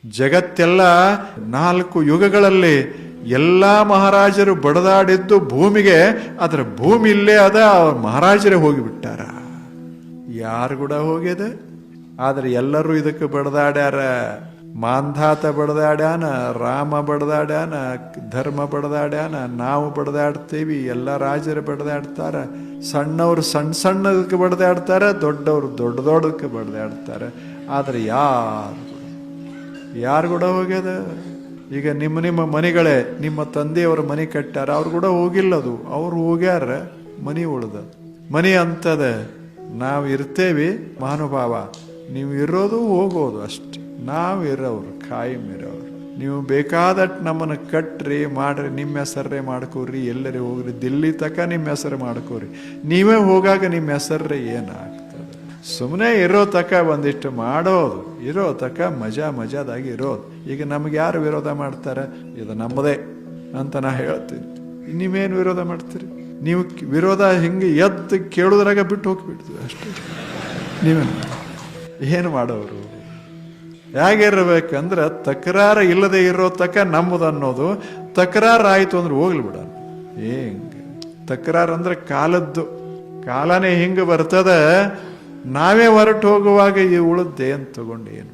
ಜಗತ್ತೆಲ್ಲ 4 ಯುಗಗಳಲ್ಲಿ ಎಲ್ಲ ಮಹಾರಾಜರು ಬಡದಾಡಿದ್ದು ಭೂಮಿಗೆ, ಅದರ ಭೂಮಿ ಇಲ್ಲೇ ಅದ, ಅವ್ರ ಮಹಾರಾಜರೇ ಹೋಗಿಬಿಟ್ಟಾರ. ಯಾರು ಕೂಡ ಹೋಗ್ಯದ, ಆದ್ರೆ ಎಲ್ಲರೂ ಇದಕ್ಕೆ ಬಡದಾಡ್ಯಾರ. ಮಾಂಧಾತ ಬಡದಾಡ್ಯಾನ, ರಾಮ ಬಡದಾಡ್ಯಾನ, ಧರ್ಮ ಬಡದಾಡ್ಯಾನ, ನಾವು ಬಡದಾಡ್ತೀವಿ, ಎಲ್ಲ ರಾಜರು ಬಡದಾಡ್ತಾರ. ಸಣ್ಣವ್ರು ಸಣ್ಣ ಸಣ್ಣದಕ್ಕೆ ಬಡದಾಡ್ತಾರ, ದೊಡ್ಡವರು ದೊಡ್ಡ ದೊಡ್ಡದಕ್ಕೆ ಬಡದಾಡ್ತಾರೆ. ಆದ್ರೆ ಯಾರು ಕೂಡ ಹೋಗ್ಯದ. ಈಗ ನಿಮ್ಮ ಮನೆಗಳೇ, ನಿಮ್ಮ ತಂದೆಯವರು ಮನೆ ಕಟ್ಟಾರ, ಅವ್ರು ಕೂಡ ಹೋಗಿಲ್ಲದು, ಅವ್ರು ಹೋಗ್ಯಾರ, ಮನಿ ಉಳ್ದ. ಮನಿ ಅಂತದ, ನಾವು ಇರ್ತೇವಿ ಮಹಾನುಭಾವ, ನೀವು ಇರೋದು ಹೋಗೋದು ಅಷ್ಟೆ. ನಾವು ಇರೋರು, ಕಾಯಂ ಇರೋರು. ನೀವು ಬೇಕಾದಟ್ಟು ನಮ್ಮನ್ನು ಕಟ್ರಿ ಮಾಡ್ರಿ, ನಿಮ್ಮ ಹೆಸರೇ ಮಾಡ್ಕೋರಿ, ಎಲ್ಲರೇ ಹೋಗ್ರಿ, ದಿಲ್ಲಿ ತಕ ನಿಮ್ಮ ಹೆಸರು ಮಾಡ್ಕೋರಿ. ನೀವೇ ಹೋಗಾಗ ನಿಮ್ಮ ಹೆಸರೇ ಏನಾಗ್ತದೆ? ಸುಮ್ಮನೆ ಇರೋ ತಕ ಒಂದಿಷ್ಟು ಮಾಡೋದು, ಇರೋ ತಕ ಮಜಾದಾಗಿ ಇರೋದು. ಈಗ ನಮ್ಗೆ ಯಾರು ವಿರೋಧ ಮಾಡ್ತಾರೆ? ಇದು ನಮ್ಮದೇ ಅಂತ ನಾ ಹೇಳ್ತೀನಿ. ನೀವೇನು ವಿರೋಧ ಮಾಡ್ತೀರಿ? ನೀವು ವಿರೋಧ ಹಿಂಗೆ ಎದ್ದು ಕೇಳೋದ್ರಾಗ ಬಿಟ್ಟು ಹೋಗ್ಬಿಡ್ತೀವಿ ಅಷ್ಟೇ. ನೀವೇನು ಏನು ಮಾಡೋರು? ಹೇಗಿರ್ಬೇಕಂದ್ರೆ ತಕರಾರು ಇಲ್ಲದೆ ಇರೋ ತಕ ನಮ್ಮದು ಅನ್ನೋದು. ತಕರಾರು ಆಯಿತು ಅಂದ್ರೆ ಹೋಗ್ಲಿ ಬಿಡ. ಹೆಂಗೆ ತಕರಾರು ಅಂದ್ರೆ ಕಾಲದ್ದು, ಕಾಲನೇ ಹಿಂಗೆ ಬರ್ತದ. ನಾವೇ ಹೊರಟು ಹೋಗುವಾಗ ಈ ಉಳಿದ್ದೇನು ತಗೊಂಡು ಏನು